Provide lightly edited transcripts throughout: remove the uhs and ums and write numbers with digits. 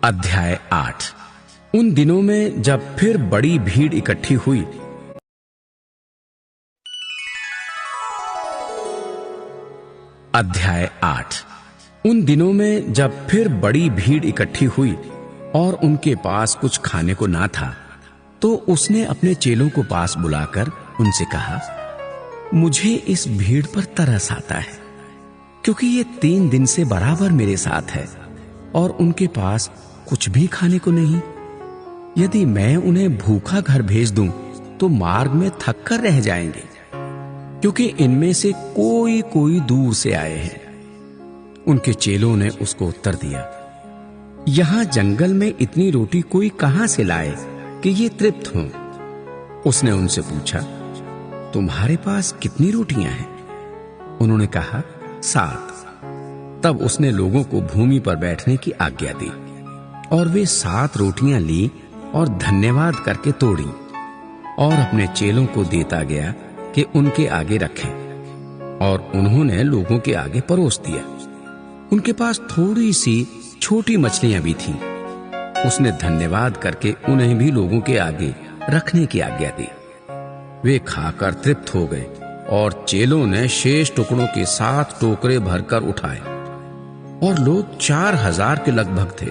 अध्याय 8। उन दिनों में जब फिर बड़ी भीड़ इकट्ठी हुई, अध्याय 8। उन दिनों में जब फिर बड़ी भीड़ इकट्ठी हुई और उनके पास कुछ खाने को ना था, तो उसने अपने चेलों को पास बुलाकर उनसे कहा, मुझे इस भीड़ पर तरस आता है, क्योंकि ये 3 दिन से बराबर मेरे साथ है और उनके पास कुछ भी खाने को नहीं। यदि मैं उन्हें भूखा घर भेज दूं, तो मार्ग में थक कर रह जाएंगे, क्योंकि इनमें से कोई कोई दूर से आए हैं। उनके चेलों ने उसको उत्तर दिया, यहां जंगल में इतनी रोटी कोई कहां से लाए कि ये तृप्त हों। उसने उनसे पूछा, तुम्हारे पास कितनी रोटियां हैं? उन्होंने कहा, 7। तब उसने लोगों को भूमि पर बैठने की आज्ञा दी और वे 7 रोटियां ली और धन्यवाद करके तोड़ी और अपने चेलों को देता गया कि उनके आगे रखें, और उन्होंने लोगों के आगे परोस दिया। उनके पास थोड़ी सी छोटी मछलियां भी थीं। उसने धन्यवाद करके उन्हें भी लोगों के आगे रखने की आज्ञा दी। वे खाकर तृप्त हो गए और चेलों ने शेष टुकड़ों के 7 टोकरे भरकर उठाए, और लोग 4000 के लगभग थे।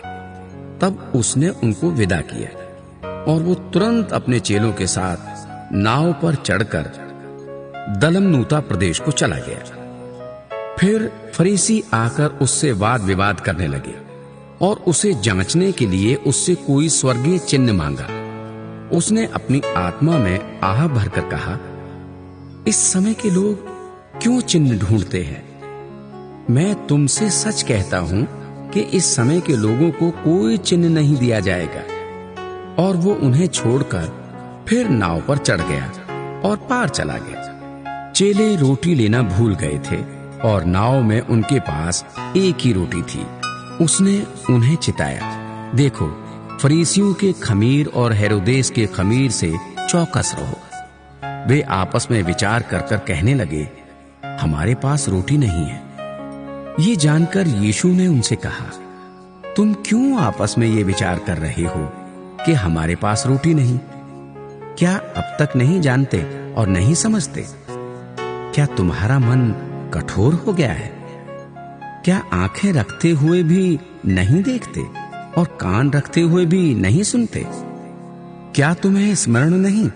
तब उसने उनको विदा किया और वो तुरंत अपने चेलों के साथ नाव पर चढ़कर दलमनूता प्रदेश को चला गया। फिर फरीसी आकर उससे वाद विवाद करने लगे और उसे जांचने के लिए उससे कोई स्वर्गीय चिन्ह मांगा। उसने अपनी आत्मा में आह भरकर कहा, इस समय के लोग क्यों चिन्ह ढूंढते हैं? मैं तुमसे सच कहता हूं कि इस समय के लोगों को कोई चिन्ह नहीं दिया जाएगा। और वो उन्हें छोड़कर फिर नाव पर चढ़ गया और पार चला गया। चेले रोटी लेना भूल गए थे और नाव में उनके पास एक ही रोटी थी। उसने उन्हें चिताया, देखो, फरीसियों के खमीर और हेरोदेस के खमीर से चौकस रहो। वे आपस में विचार कर कर कहने लगे, हमारे पास रोटी नहीं है। ये जानकर यीशु ने उनसे कहा, तुम क्यों आपस में ये विचार कर रहे हो कि हमारे पास रोटी नहीं? क्या अब तक नहीं जानते और नहीं समझते? क्या तुम्हारा मन कठोर हो गया है? क्या आंखें रखते हुए भी नहीं देखते और कान रखते हुए भी नहीं सुनते? क्या तुम्हें स्मरण नहीं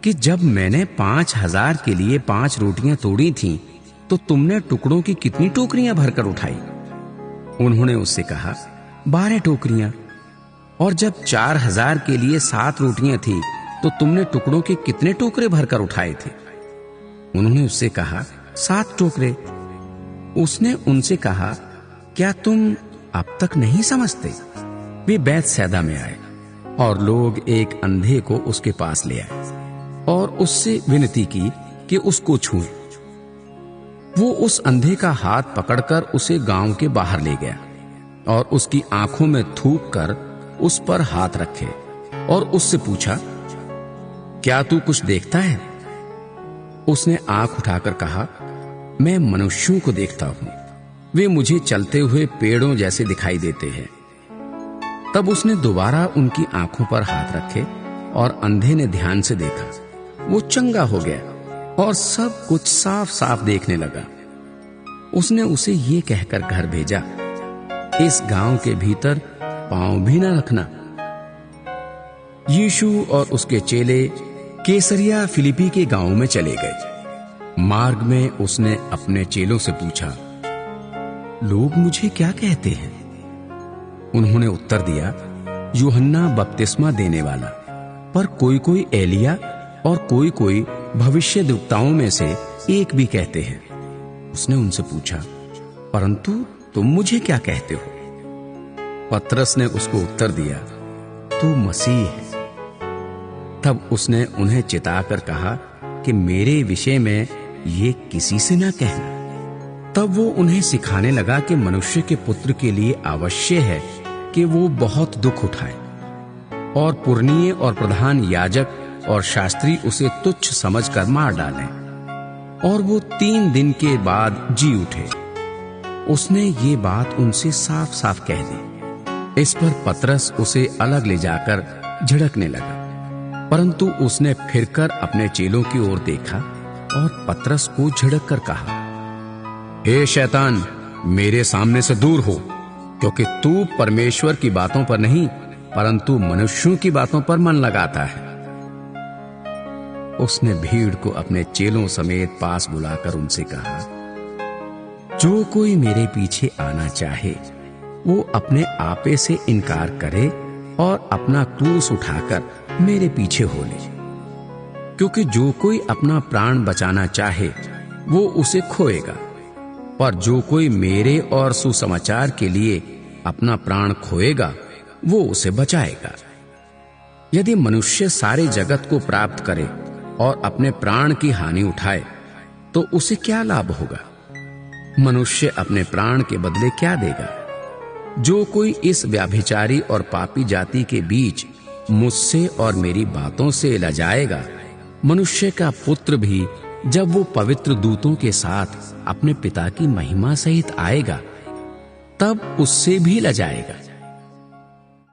कि जब मैंने 5000 के लिए 5 रोटियां तोड़ी थीं, तो तुमने टुकड़ों की कितनी टोकरियां भरकर उठाई? उन्होंने उससे कहा, 12 टोकरियां। और जब 4000 के लिए 7 रोटियां थी, तो तुमने टुकड़ों के कितने टोकरे भरकर उठाए थे? उन्होंने उससे कहा, 7 टोकरे। उसने उनसे कहा, क्या तुम अब तक नहीं समझते? वे बैतसैदा में आए और लोग एक अंधे को उसके पास ले आए और उससे विनती की कि उसको छूए। वो उस अंधे का हाथ पकड़कर उसे गांव के बाहर ले गया और उसकी आंखों में थूक कर उस पर हाथ रखे और उससे पूछा, क्या तू कुछ देखता है? उसने आंख उठाकर कहा, मैं मनुष्यों को देखता हूं, वे मुझे चलते हुए पेड़ों जैसे दिखाई देते हैं। तब उसने दोबारा उनकी आंखों पर हाथ रखे और अंधे ने ध्यान से देखा। वो चंगा हो गया और सब कुछ साफ साफ देखने लगा। उसने उसे ये कहकर घर भेजा, इस गांव के भीतर पांव भी न रखना। यीशु और उसके चेले कैसरिया फिलिप्पी के गांव में चले गए। मार्ग में उसने अपने चेलों से पूछा, लोग मुझे क्या कहते हैं? उन्होंने उत्तर दिया, यूहन्ना बपतिस्मा देने वाला, पर कोई कोई एलिया और कोई कोई भविष्यद्वक्ताओं में से एक भी कहते हैं। उसने उनसे पूछा, परंतु तुम मुझे क्या कहते हो? पतरस ने उसको उत्तर दिया, तू मसीह है। तब उसने उन्हें चिताकर कहा कि मेरे विषय में ये किसी से ना कहना। तब वो उन्हें सिखाने लगा कि मनुष्य के पुत्र के लिए आवश्यक है कि वो बहुत दुख उठाए और पुरनिये और प्रधान याजक और शास्त्री उसे तुच्छ समझकर मार डालें, और वो 3 दिन के बाद जी उठे। उसने ये बात उनसे साफ साफ कह दी। इस पर पतरस उसे अलग ले जाकर झिड़कने लगा, परंतु उसने फिरकर अपने चेलों की ओर देखा और पतरस को झिड़क कर कहा, हे शैतान, मेरे सामने से दूर हो, क्योंकि तू परमेश्वर की बातों पर नहीं परंतु मनुष्यों की बातों पर मन लगाता है। उसने भीड़ को अपने चेलों समेत पास बुलाकर उनसे कहा, जो कोई मेरे पीछे आना चाहे वो अपने आपे से इनकार करे और अपना क्रूस उठाकर मेरे पीछे हो ले, क्योंकि जो कोई अपना प्राण बचाना चाहे वो उसे खोएगा, पर जो कोई मेरे और सुसमाचार के लिए अपना प्राण खोएगा वो उसे बचाएगा। यदि मनुष्य सारे जगत को प्राप्त करे और अपने प्राण की हानि उठाए तो उसे क्या लाभ होगा? मनुष्य अपने प्राण के बदले क्या देगा? जो कोई इस व्यभिचारी और पापी जाति के बीच मुझसे और मेरी बातों से लजाएगा, मनुष्य का पुत्र भी जब वो पवित्र दूतों के साथ अपने पिता की महिमा सहित आएगा तब उससे भी लजाएगा।